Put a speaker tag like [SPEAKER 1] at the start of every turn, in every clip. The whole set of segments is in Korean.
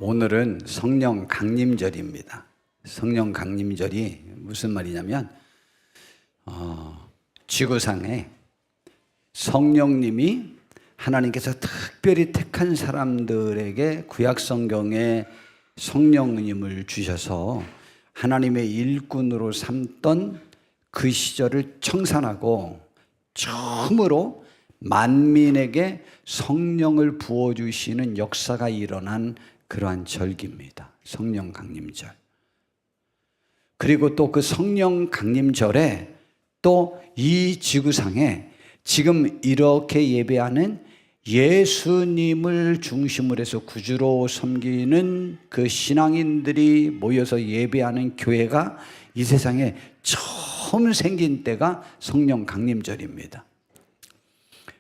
[SPEAKER 1] 오늘은 성령 강림절입니다. 성령 강림절이 무슨 말이냐면 지구상에 성령님이 하나님께서 특별히 택한 사람들에게 구약 성경에 성령님을 주셔서 하나님의 일꾼으로 삼던 그 시절을 청산하고 처음으로 만민에게 성령을 부어주시는 역사가 일어난 그러한 절기입니다. 성령 강림절. 그리고 또 그 성령 강림절에 또 이 지구상에 지금 이렇게 예배하는 예수님을 중심으로 해서 구주로 섬기는 그 신앙인들이 모여서 예배하는 교회가 이 세상에 처음 생긴 때가 성령 강림절입니다.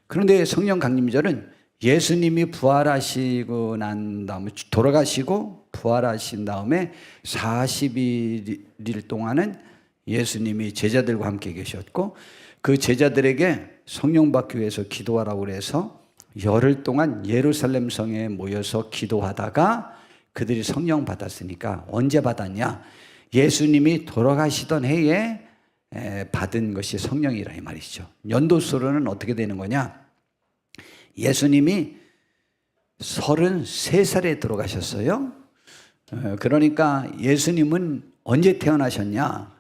[SPEAKER 1] 그런데 성령 강림절은 예수님이 부활하시고 난 다음에 돌아가시고 부활하신 다음에 40일 동안은 예수님이 제자들과 함께 계셨고 그 제자들에게 성령 받기 위해서 기도하라고 그래서 열흘 동안 예루살렘 성에 모여서 기도하다가 그들이 성령 받았으니까 언제 받았냐? 예수님이 돌아가시던 해에 받은 것이 성령이라 이 말이죠. 연도수로는 어떻게 되는 거냐? 예수님이 33살에 들어가셨어요. 그러니까 예수님은 언제 태어나셨냐?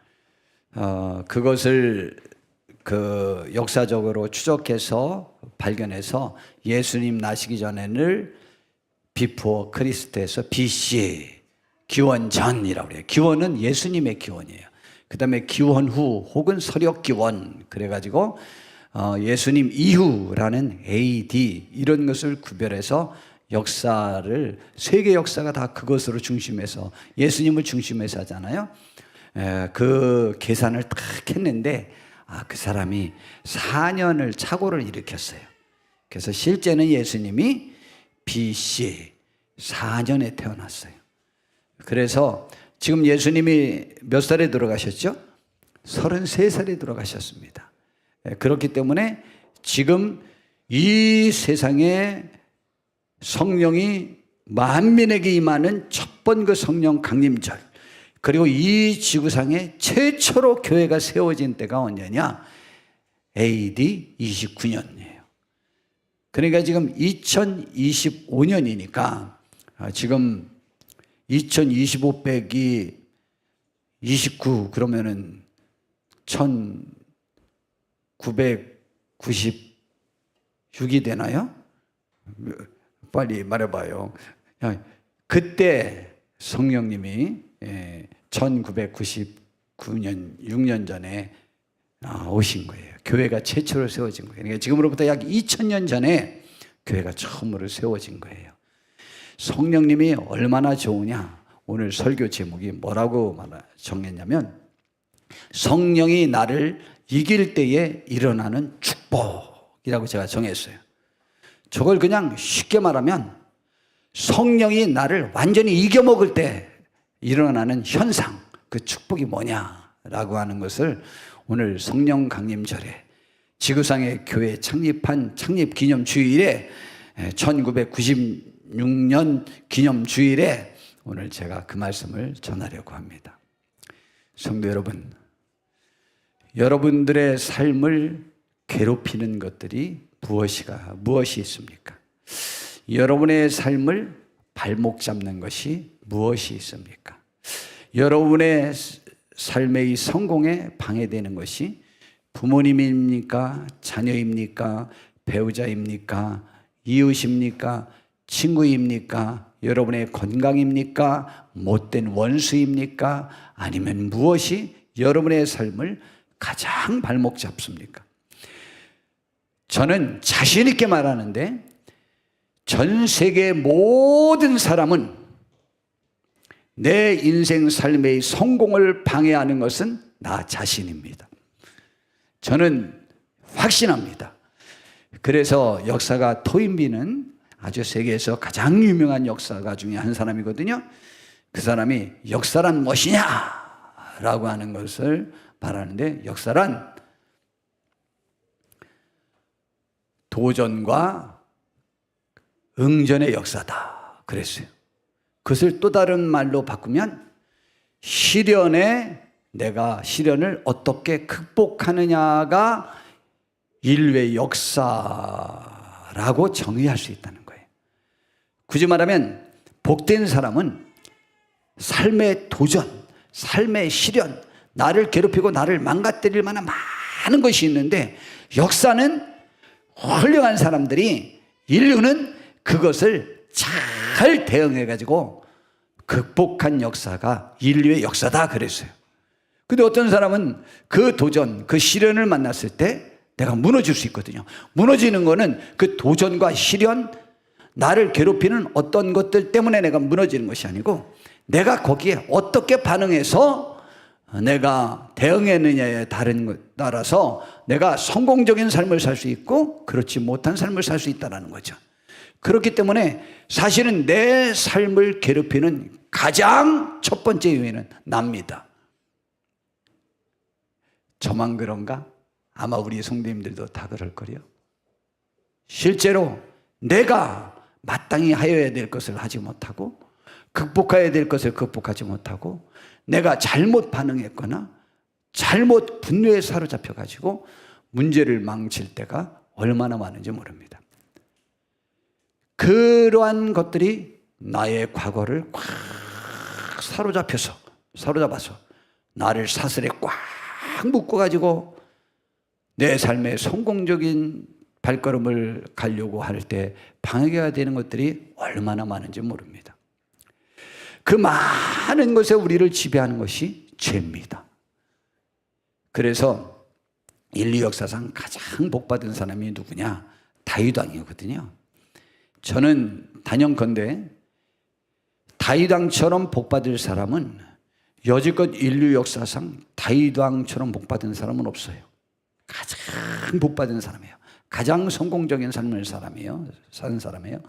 [SPEAKER 1] 그것을 그 역사적으로 추적해서 발견해서 예수님 나시기 전에는 비포 크리스트에서 BC 기원 전이라고 그래요. 기원은 예수님의 기원이에요. 그 다음에 기원 후 혹은 서력 기원 그래가지고 예수님 이후라는 AD 이런 것을 구별해서 역사를 세계 역사가 다 그것으로 중심해서 예수님을 중심해서 하잖아요. 그 계산을 딱 했는데 그 사람이 4년을 착오를 일으켰어요. 그래서 실제는 예수님이 BC 4년에 태어났어요. 그래서 지금 예수님이 몇 살에 들어가셨죠? 33살에 들어가셨습니다. 그렇기 때문에 지금 이 세상에 성령이 만민에게 임하는 첫 번 그 성령 강림절 그리고 이 지구상에 최초로 교회가 세워진 때가 언제냐? AD 29년이에요. 그러니까 지금 2025년이니까 지금 2025 빼기 29 그러면은 1996이 되나요? 빨리 말해봐요. 그때 성령님이 1999년 6년 전에 오신 거예요. 교회가 최초로 세워진 거예요. 그러니까 지금으로부터 약 2000년 전에 교회가 처음으로 세워진 거예요. 성령님이 얼마나 좋으냐? 오늘 설교 제목이 뭐라고 정했냐면 성령이 나를 이길 때에 일어나는 축복이라고 제가 정했어요. 저걸 그냥 쉽게 말하면 성령이 나를 완전히 이겨먹을 때 일어나는 현상, 그 축복이 뭐냐라고 하는 것을 오늘 성령 강림절에 지구상의 교회 창립한 창립 기념 주일에 1996년 기념 주일에 오늘 제가 그 말씀을 전하려고 합니다. 성도 여러분, 여러분들의 삶을 괴롭히는 것들이 무엇이 있습니까? 여러분의 삶을 발목 잡는 것이 무엇이 있습니까? 여러분의 삶의 성공에 방해되는 것이 부모님입니까? 자녀입니까? 배우자입니까? 이웃입니까? 친구입니까? 여러분의 건강입니까? 못된 원수입니까? 아니면 무엇이 여러분의 삶을 가장 발목 잡습니까? 저는 자신 있게 말하는데 전 세계 모든 사람은 내 인생 삶의 성공을 방해하는 것은 나 자신입니다. 저는 확신합니다. 그래서 역사가 토인비는 아주 세계에서 가장 유명한 역사가 중에 한 사람이거든요. 그 사람이 역사란 무엇이냐? 라고 하는 것을 말하는데 역사란 도전과 응전의 역사다 그랬어요. 그것을 또 다른 말로 바꾸면 내가 시련을 어떻게 극복하느냐가 인류의 역사라고 정의할 수 있다는 거예요. 굳이 말하면 복된 사람은 삶의 도전, 삶의 시련, 나를 괴롭히고 나를 망가뜨릴 만한 많은 것이 있는데, 역사는 훌륭한 사람들이, 인류는 그것을 잘 대응해가지고 극복한 역사가 인류의 역사다 그랬어요. 근데 어떤 사람은 그 도전, 그 시련을 만났을 때 내가 무너질 수 있거든요. 무너지는 거는 그 도전과 시련, 나를 괴롭히는 어떤 것들 때문에 내가 무너지는 것이 아니고, 내가 거기에 어떻게 반응해서 내가 대응했느냐에 따라서 내가 성공적인 삶을 살 수 있고 그렇지 못한 삶을 살 수 있다는 거죠. 그렇기 때문에 사실은 내 삶을 괴롭히는 가장 첫 번째 요인은 납니다. 저만 그런가? 아마 우리 성도님들도 다 그럴 거요. 실제로 내가 마땅히 하여야 될 것을 하지 못하고, 극복해야 될 것을 극복하지 못하고, 내가 잘못 반응했거나 잘못 분노에 사로잡혀 가지고 문제를 망칠 때가 얼마나 많은지 모릅니다. 그러한 것들이 나의 과거를 꽉 사로잡아서 나를 사슬에 꽉 묶어 가지고 내 삶의 성공적인 발걸음을 가려고 할 때 방해가 되는 것들이 얼마나 많은지 모릅니다. 그 많은 것에 우리를 지배하는 것이 죄입니다. 그래서 인류 역사상 가장 복받은 사람이 누구냐? 다윗 왕이거든요. 저는 단연컨대 다윗 왕처럼 복받을 사람은 여지껏 인류 역사상 다윗 왕처럼 복받은 사람은 없어요. 가장 복받은 사람이에요. 가장 성공적인 삶을 사는 사람이에요.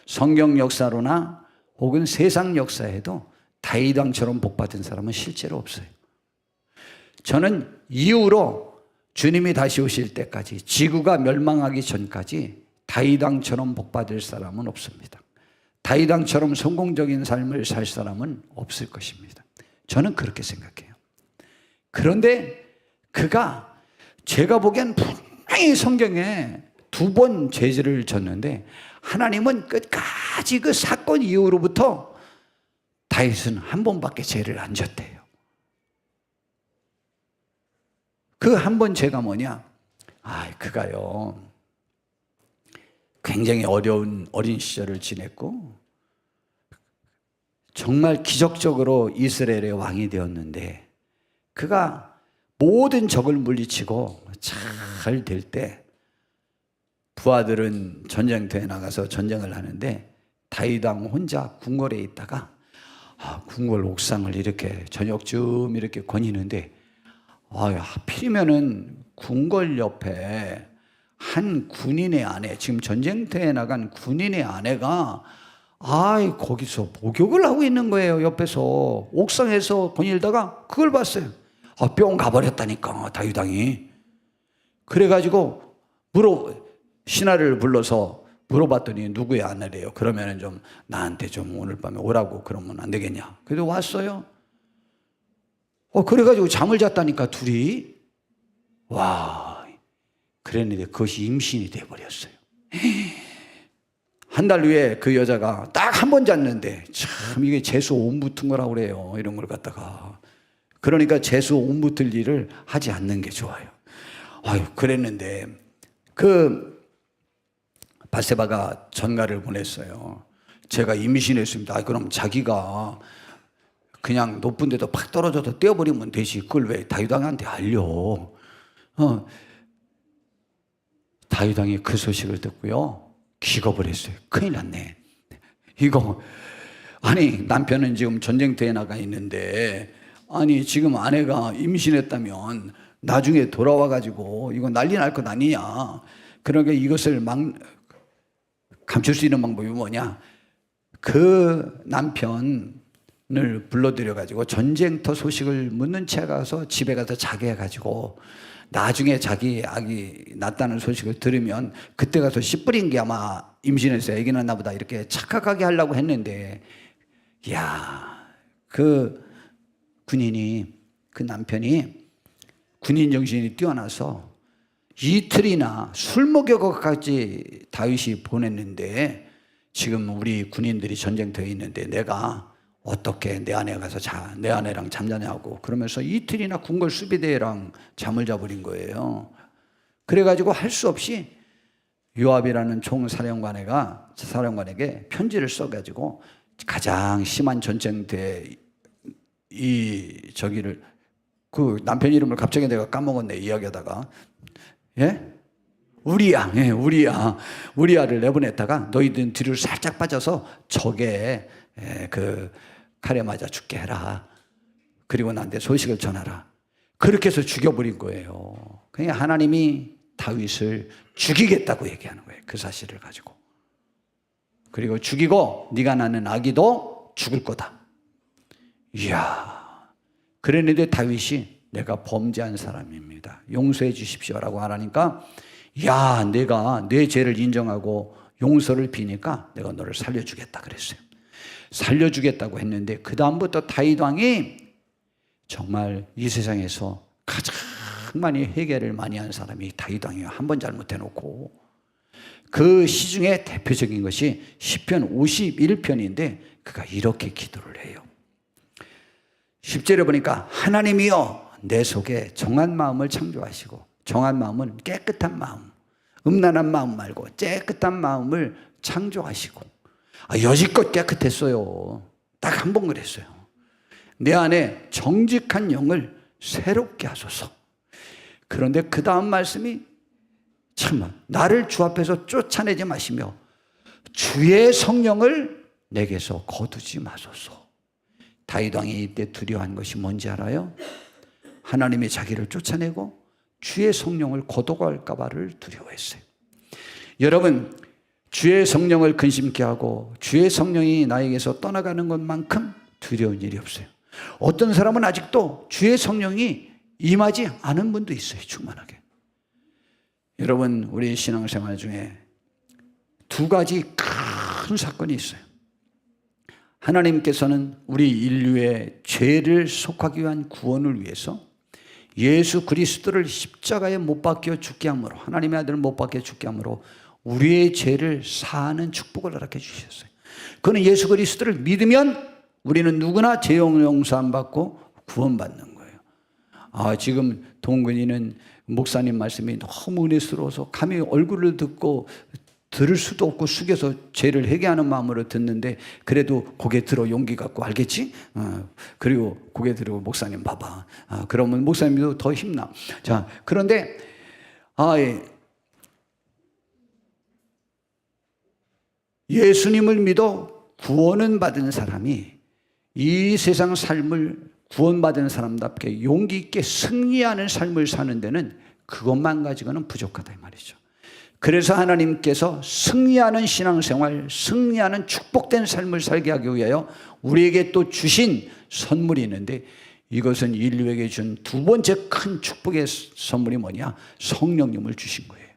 [SPEAKER 1] 성경 역사로나 혹은 세상 역사에도 다윗 왕처럼 복받은 사람은 실제로 없어요. 저는 이후로 주님이 다시 오실 때까지, 지구가 멸망하기 전까지 다윗 왕처럼 복받을 사람은 없습니다. 다윗 왕처럼 성공적인 삶을 살 사람은 없을 것입니다. 저는 그렇게 생각해요. 그런데 그가, 제가 보기엔 분명히 성경에 2번 죄를 졌는데, 하나님은 끝까지 그 사건 이후로부터 다윗은 한 번밖에 죄를 안 졌대요. 그 한 번 죄가 뭐냐? 그가요, 굉장히 어린 시절을 지냈고 정말 기적적으로 이스라엘의 왕이 되었는데, 그가 모든 적을 물리치고 잘 될 때 부하들은 전쟁터에 나가서 전쟁을 하는데 다윗 왕 혼자 궁궐에 있다가 궁궐 옥상을 이렇게 저녁쯤 이렇게 거니는데, 하필이면은 궁궐 옆에 한 군인의 아내, 지금 전쟁터에 나간 군인의 아내가 거기서 목욕을 하고 있는 거예요. 옆에서 옥상에서 거닐다가 그걸 봤어요. 뿅 가버렸다니까, 다윗 왕이. 그래가지고 신하를 불러서 물어봤더니 누구의 아내래요? 그러면은 좀 나한테 좀 오늘 밤에 오라고 그러면 안 되겠냐? 그래도 왔어요. 그래가지고 잠을 잤다니까, 둘이. 그랬는데 그것이 임신이 돼버렸어요. 한 달 후에 그 여자가 딱 한 번 잤는데, 참 이게 재수 온 붙은 거라고 그래요. 이런 걸 갖다가. 그러니까 재수 온 붙을 일을 하지 않는 게 좋아요. 그랬는데 바세바가 전가를 보냈어요. 제가 임신했습니다. 그럼 자기가 그냥 높은 데도 팍 떨어져서 떼어버리면 되지, 그걸 왜 다윗 왕한테 알려? 다윗 왕이 그 소식을 듣고요, 기겁을 했어요. 큰일 났네. 남편은 지금 전쟁터에 나가 있는데, 지금 아내가 임신했다면 나중에 돌아와가지고 이거 난리 날 것 아니냐. 그러니까 이것을 감출 수 있는 방법이 뭐냐? 그 남편을 불러들여가지고 전쟁터 소식을 묻는 채 가서 집에 가서 자게 해가지고 나중에 자기 아기 낳았다는 소식을 들으면 그때 가서 씨 뿌린 게 아마 임신해서 아기 낳나 보다 이렇게 착각하게 하려고 했는데, 야, 그 군인이, 그 남편이 군인 정신이 뛰어나서 이틀이나 술 먹여까지 다윗이 보냈는데, 지금 우리 군인들이 전쟁터에 있는데 내가 어떻게 내 아내 가서 내 아내랑 잠자냐고 그러면서 이틀이나 궁궐 수비대랑 잠을 자버린 거예요. 그래가지고 할 수 없이 요압이라는 사령관에게 편지를 써가지고 가장 심한 전쟁터에 그 남편 이름을 갑자기 내가 까먹었네, 이야기하다가. 예? 우리야를 내보냈다가 너희들 뒤로 살짝 빠져서 적에 그 칼에 맞아 죽게 해라. 그리고 나한테 소식을 전하라. 그렇게 해서 죽여버린 거예요. 그러니까 하나님이 다윗을 죽이겠다고 얘기하는 거예요. 그 사실을 가지고. 그리고 죽이고 네가 낳는 아기도 죽을 거다. 이야. 그랬는데 다윗이 내가 범죄한 사람입니다, 용서해 주십시오라고 하라니까, 야, 내가 내 죄를 인정하고 용서를 비니까 내가 너를 살려주겠다 그랬어요. 살려주겠다고 했는데 그 다음부터 다윗 왕이 정말 이 세상에서 가장 많이 회개를 많이 한 사람이 다윗 왕이에요. 한 번 잘못해놓고. 그 시중에 대표적인 것이 시편 51편인데 그가 이렇게 기도를 해요. 10절에 보니까 하나님이여 내 속에 정한 마음을 창조하시고, 정한 마음은 깨끗한 마음, 음란한 마음 말고 깨끗한 마음을 창조하시고. 여지껏 깨끗했어요. 딱 한 번 그랬어요. 내 안에 정직한 영을 새롭게 하소서. 그런데 그 다음 말씀이 참, 나를 주 앞에서 쫓아내지 마시며 주의 성령을 내게서 거두지 마소서. 다윗 왕이 이때 두려워한 것이 뭔지 알아요? 하나님이 자기를 쫓아내고 주의 성령을 거둬갈까 봐를 두려워했어요. 여러분, 주의 성령을 근심케 하고 주의 성령이 나에게서 떠나가는 것만큼 두려운 일이 없어요. 어떤 사람은 아직도 주의 성령이 임하지 않은 분도 있어요. 충만하게. 여러분, 우리 신앙생활 중에 두 가지 큰 사건이 있어요. 하나님께서는 우리 인류의 죄를 속하기 위한 구원을 위해서 예수 그리스도를 십자가에 못 박혀 죽게 함으로, 하나님의 아들을 못 박혀 죽게 함으로 우리의 죄를 사하는 축복을 허락해 주셨어요. 그는 예수 그리스도를 믿으면 우리는 누구나 죄 용서함 받고 구원받는 거예요. 지금 동근이는 목사님 말씀이 너무 은혜스러워서 감히 얼굴을 듣고 들을 수도 없고 숙여서 죄를 회개하는 마음으로 듣는데, 그래도 고개 들어 용기 갖고, 알겠지? 그리고 고개 들고 목사님 봐봐. 그러면 목사님도 더 힘나. 자, 그런데 예수님을 믿어 구원은 받은 사람이 이 세상 삶을 구원받은 사람답게 용기 있게 승리하는 삶을 사는 데는 그것만 가지고는 부족하다 이 말이죠. 그래서 하나님께서 승리하는 신앙생활, 승리하는 축복된 삶을 살게 하기 위하여 우리에게 또 주신 선물이 있는데, 이것은 인류에게 준 두 번째 큰 축복의 선물이 뭐냐? 성령님을 주신 거예요.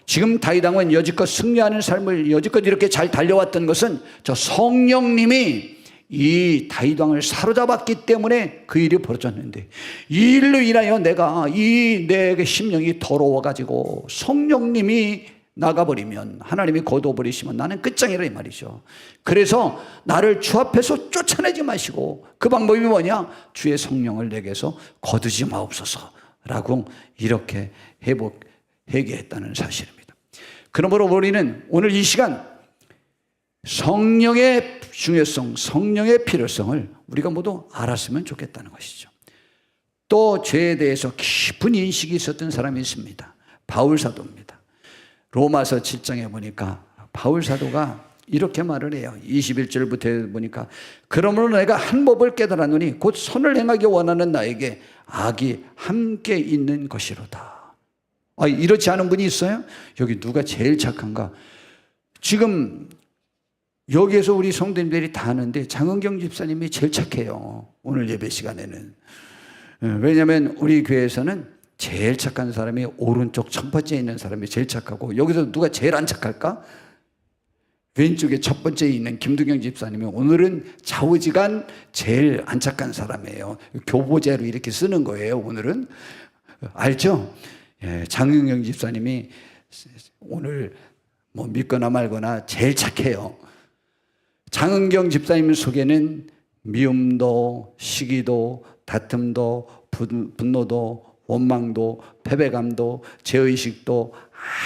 [SPEAKER 1] 지금 다윗 왕은 여지껏 승리하는 삶을 여지껏 이렇게 잘 달려왔던 것은 저 성령님이 이 다윗 왕을 사로잡았기 때문에 그 일이 벌어졌는데, 이 일로 인하여 내 심령이 더러워가지고 성령님이 나가버리면, 하나님이 거둬버리시면 나는 끝장이라 이 말이죠. 그래서 나를 주 앞에서 쫓아내지 마시고, 그 방법이 뭐냐? 주의 성령을 내게서 거두지 마옵소서라고 이렇게 회개했다는 사실입니다. 그러므로 우리는 오늘 이 시간 성령의 중요성, 성령의 필요성을 우리가 모두 알았으면 좋겠다는 것이죠. 또 죄에 대해서 깊은 인식이 있었던 사람이 있습니다. 바울 사도입니다. 로마서 7장에 보니까 바울 사도가 이렇게 말을 해요. 21절부터 보니까 그러므로 내가 한 법을 깨달았노니 곧 선을 행하기 원하는 나에게 악이 함께 있는 것이로다. 이렇지 않은 분이 있어요? 여기 누가 제일 착한가? 지금 여기에서 우리 성도님들이 다 아는데 장은경 집사님이 제일 착해요. 오늘 예배 시간에는. 왜냐하면 우리 교회에서는 제일 착한 사람이 오른쪽 첫 번째에 있는 사람이 제일 착하고, 여기서 누가 제일 안 착할까? 왼쪽에 첫 번째에 있는 김두경 집사님이 오늘은 좌우지간 제일 안착한 사람이에요. 교보제로 이렇게 쓰는 거예요. 오늘은 알죠? 예, 장윤경 집사님이 오늘 뭐 믿거나 말거나 제일 착해요. 장은경 집사님 속에는 미움도, 시기도, 다툼도, 분노도, 원망도, 패배감도, 죄의식도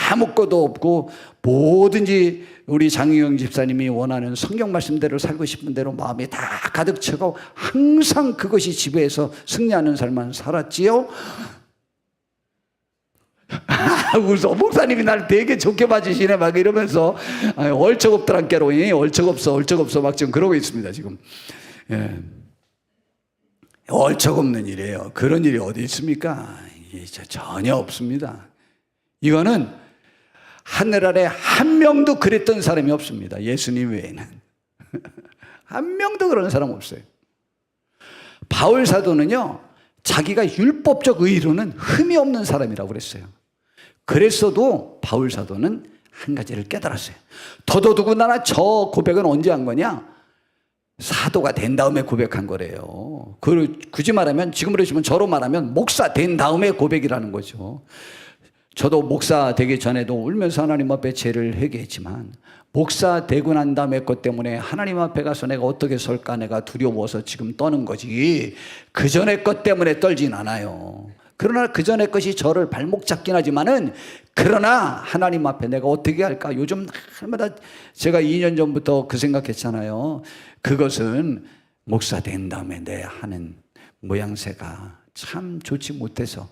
[SPEAKER 1] 아무것도 없고 뭐든지 우리 장윤경 집사님이 원하는 성경 말씀대로 살고 싶은 대로 마음이 다 가득 차고 항상 그것이 지배해서 승리하는 삶만 살았지요. 그래서 목사님이 날 되게 좋게 봐주시네 막 이러면서 얼척없더란께로 얼척없어 막 지금 그러고 있습니다 지금. 예. 얼척없는 일이에요. 그런 일이 어디 있습니까? 전혀 없습니다. 이거는 하늘 아래 한 명도 그랬던 사람이 없습니다. 예수님 외에는 한 명도 그런 사람 없어요. 바울 사도는요, 자기가 율법적 의로는 흠이 없는 사람이라고 그랬어요. 그랬어도 바울 사도는 한 가지를 깨달았어요. 더더군다나 저 고백은 언제 한 거냐? 사도가 된 다음에 고백한 거래요. 굳이 말하면, 지금으로 치면 저로 말하면 목사 된 다음에 고백이라는 거죠. 저도 목사 되기 전에도 울면서 하나님 앞에 죄를 회개했지만, 목사 되고 난 다음에 것 때문에 하나님 앞에 가서 내가 어떻게 설까 내가 두려워서 지금 떠는 거지, 그 전에 것 때문에 떨진 않아요. 그러나 그 전에 것이 저를 발목 잡긴 하지만은, 그러나 하나님 앞에 내가 어떻게 할까? 요즘 날마다 제가 2년 전부터 그 생각했잖아요. 그것은 목사 된 다음에 내 하는 모양새가 참 좋지 못해서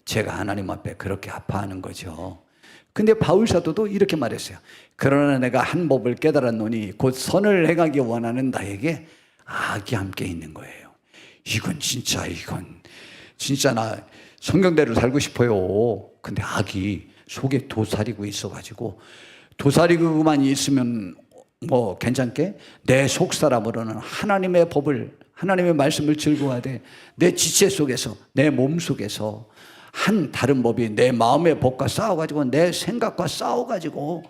[SPEAKER 1] 제가 하나님 앞에 그렇게 아파하는 거죠. 근데 바울 사도도 이렇게 말했어요. 그러나 내가 한 법을 깨달았노니 곧 선을 행하기 원하는 나에게 악이 함께 있는 거예요. 이건 진짜 나 성경대로 살고 싶어요. 근데 악이 속에 도사리고 있어가지고, 도사리고만 있으면 뭐 괜찮게 내 속사람으로는 하나님의 법을, 하나님의 말씀을 즐거워하되 내 지체 속에서, 내 몸 속에서 한 다른 법이 내 마음의 법과 싸워가지고, 내 생각과 싸워가지고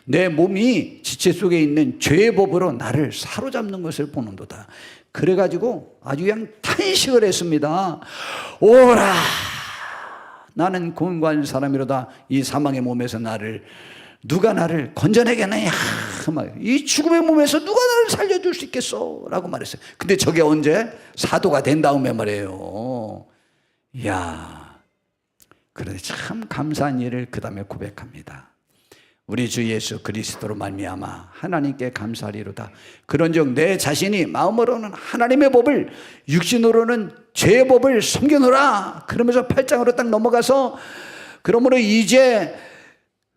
[SPEAKER 1] 내 몸이 지체 속에 있는 죄의 법으로 나를 사로잡는 것을 보는도다. 그래가지고 아주 그냥 탄식을 했습니다. 오라, 나는 공고한 사람이로다. 이 사망의 몸에서 누가 나를 건져내겠느냐, 이 죽음의 몸에서 누가 나를 살려줄 수 있겠어? 라고 말했어요. 근데 저게 언제? 사도가 된 다음에 말이에요. 이야, 그런데 참 감사한 일을 그 다음에 고백합니다. 우리 주 예수 그리스도로 말미암아 하나님께 감사하리로다. 그런즉 내 자신이 마음으로는 하나님의 법을, 육신으로는 죄의 법을 숨겨놓으라. 그러면서 8장으로 딱 넘어가서, 그러므로 이제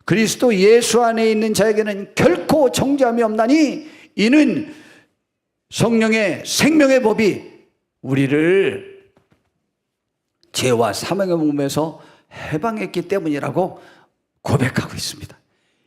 [SPEAKER 1] 그리스도 예수 안에 있는 자에게는 결코 정죄함이 없나니 이는 성령의 생명의 법이 우리를 죄와 사망의 몸에서 해방했기 때문이라고 고백하고 있습니다.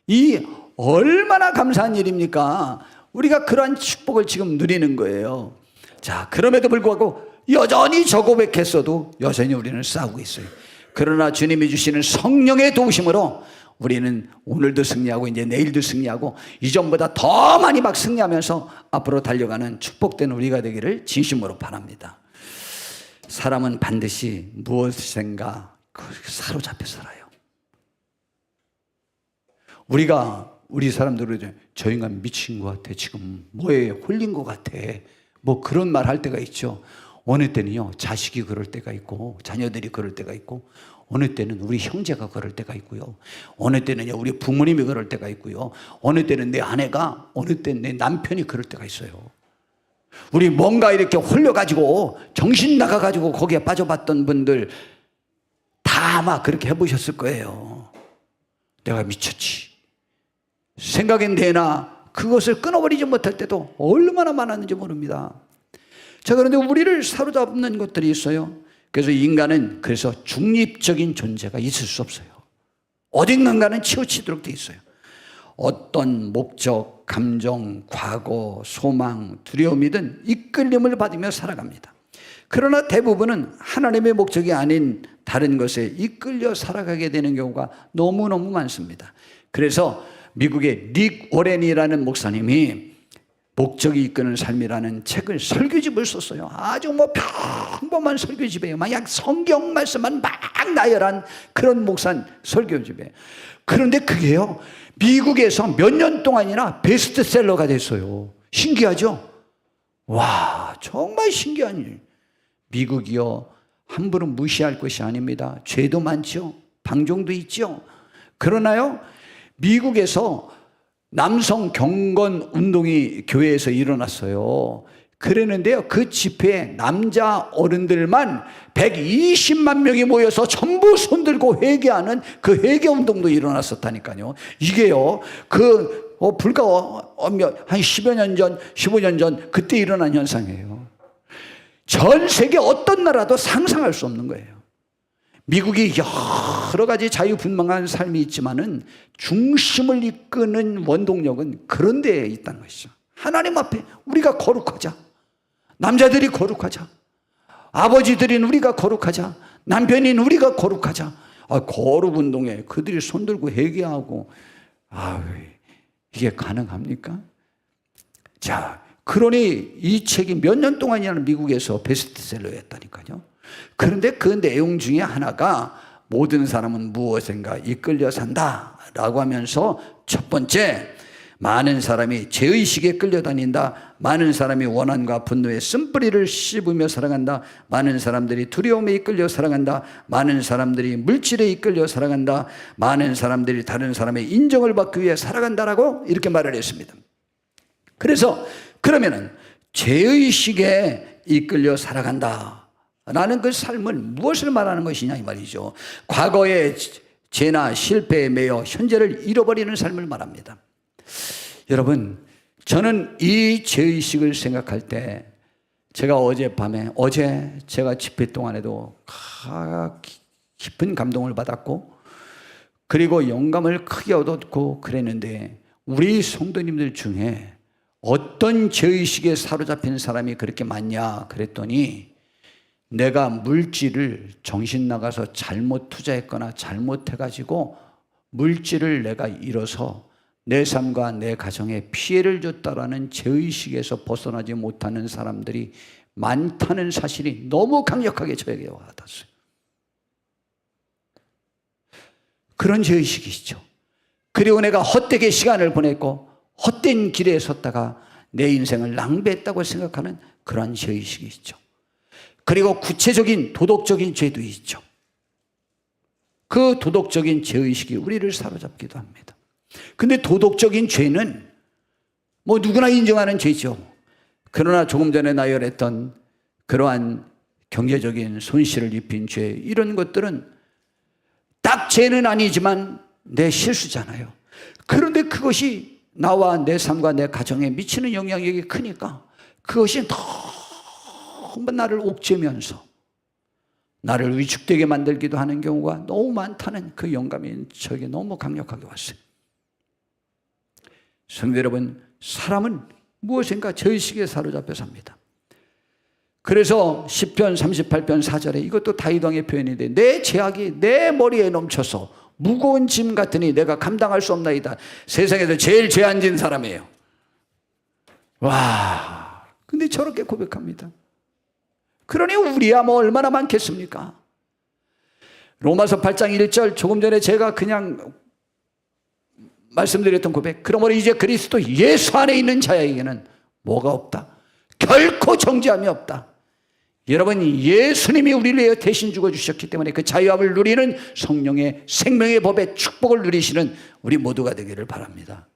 [SPEAKER 1] 이 얼마나 감사한 일입니까? 우리가 그러한 축복을 지금 누리는 거예요. 자, 그럼에도 불구하고 여전히 저 고백했어도 여전히 우리는 싸우고 있어요. 그러나 주님이 주시는 성령의 도우심으로 우리는 오늘도 승리하고 이제 내일도 승리하고 이전보다 더 많이 막 승리하면서 앞으로 달려가는 축복된 우리가 되기를 진심으로 바랍니다. 사람은 반드시 무엇인가 사로잡혀 살아요. 우리 사람들은 저 인간 미친 것 같아, 지금 뭐에 홀린 것 같아, 뭐 그런 말 할 때가 있죠. 어느 때는요, 자식이 그럴 때가 있고 자녀들이 그럴 때가 있고, 어느 때는 우리 형제가 그럴 때가 있고요, 어느 때는요 우리 부모님이 그럴 때가 있고요, 어느 때는 내 아내가, 어느 때는 내 남편이 그럴 때가 있어요. 우리 뭔가 이렇게 홀려가지고 정신 나가가지고 거기에 빠져봤던 분들 다 아마 그렇게 해보셨을 거예요. 내가 미쳤지 생각엔 되나 그것을 끊어버리지 못할 때도 얼마나 많았는지 모릅니다. 자, 그런데 우리를 사로잡는 것들이 있어요. 그래서 인간은 중립적인 존재가 있을 수 없어요. 어딘가는 치우치도록 돼 있어요. 어떤 목적, 감정, 과거, 소망, 두려움이든 이끌림을 받으며 살아갑니다. 그러나 대부분은 하나님의 목적이 아닌 다른 것에 이끌려 살아가게 되는 경우가 너무너무 많습니다. 그래서 미국의 릭 워렌이라는 목사님이 목적이 이끄는 삶이라는 책을, 설교집을 썼어요. 아주 평범한 설교집이에요. 만약 성경 말씀만 막 나열한 그런 목사 설교집이에요. 그런데 그게요, 미국에서 몇 년 동안이나 베스트셀러가 됐어요. 신기하죠? 와, 정말 신기한 일. 미국이요, 함부로 무시할 것이 아닙니다. 죄도 많죠. 방종도 있죠. 그러나요, 미국에서 남성 경건 운동이 교회에서 일어났어요. 그랬는데요, 그 집회에 남자 어른들만 120만 명이 모여서 전부 손들고 회개하는 그 회개 운동도 일어났었다니까요. 이게요, 불과 한 10여 년 전, 15년 전 그때 일어난 현상이에요. 전 세계 어떤 나라도 상상할 수 없는 거예요. 미국이 여러 가지 자유분방한 삶이 있지만은 중심을 이끄는 원동력은 그런 데에 있다는 것이죠. 하나님 앞에 우리가 거룩하자. 남자들이 거룩하자. 아버지들인 우리가 거룩하자. 남편인 우리가 거룩하자. 거룩 운동에 그들이 손들고 회개하고, 이게 가능합니까? 자, 그러니 이 책이 몇 년 동안이나 미국에서 베스트셀러였다니까요. 그런데 그 내용 중에 하나가 모든 사람은 무엇인가 이끌려 산다 라고 하면서, 첫 번째, 많은 사람이 죄의식에 끌려다닌다. 많은 사람이 원한과 분노의 쓴뿌리를 씹으며 살아간다. 많은 사람들이 두려움에 이끌려 살아간다. 많은 사람들이 물질에 이끌려 살아간다. 많은 사람들이 다른 사람의 인정을 받기 위해 살아간다라고 이렇게 말을 했습니다. 그래서 그러면은 죄의식에 이끌려 살아간다 라는 그 삶은 무엇을 말하는 것이냐 이 말이죠. 과거의 죄나 실패에 매여 현재를 잃어버리는 삶을 말합니다. 여러분, 저는 이 죄의식을 생각할 때, 제가 어제 제가 집회 동안에도 깊은 감동을 받았고, 그리고 영감을 크게 얻었고 그랬는데, 우리 성도님들 중에 어떤 죄의식에 사로잡힌 사람이 그렇게 많냐 그랬더니, 내가 물질을 정신 나가서 잘못 투자했거나 잘못해가지고 물질을 내가 잃어서 내 삶과 내 가정에 피해를 줬다라는 죄의식에서 벗어나지 못하는 사람들이 많다는 사실이 너무 강력하게 저에게 와닿았어요. 그런 죄의식이죠. 그리고 내가 헛되게 시간을 보냈고 헛된 길에 섰다가 내 인생을 낭비했다고 생각하는 그런 죄의식이 있죠. 그리고 구체적인 도덕적인 죄도 있죠. 그 도덕적인 죄의식이 우리를 사로잡기도 합니다. 근데 도덕적인 죄는 뭐 누구나 인정하는 죄죠. 그러나 조금 전에 나열했던 그러한 경제적인 손실을 입힌 죄, 이런 것들은 딱 죄는 아니지만 내 실수잖아요. 그런데 그것이 나와 내 삶과 내 가정에 미치는 영향력이 크니까 그것이 너무 나를 옥죄면서 나를 위축되게 만들기도 하는 경우가 너무 많다는 그 영감이 저에게 너무 강력하게 왔어요. 성도 여러분, 사람은 무엇인가 죄의식에 사로잡혀 삽니다. 그래서 시편 38편 4절에 이것도 다윗 왕의 표현인데, 내 죄악이 내 머리에 넘쳐서 무거운 짐 같으니 내가 감당할 수 없나이다. 세상에서 제일 죄 안 진 사람이에요. 와, 근데 저렇게 고백합니다. 그러니 우리야 뭐 얼마나 많겠습니까? 로마서 8장 1절, 조금 전에 제가 그냥 말씀드렸던 고백. 그러므로 이제 그리스도 예수 안에 있는 자에게는 뭐가 없다? 결코 정죄함이 없다. 여러분, 예수님이 우리를 위해 대신 죽어주셨기 때문에 그 자유함을 누리는 성령의 생명의 법의 축복을 누리시는 우리 모두가 되기를 바랍니다.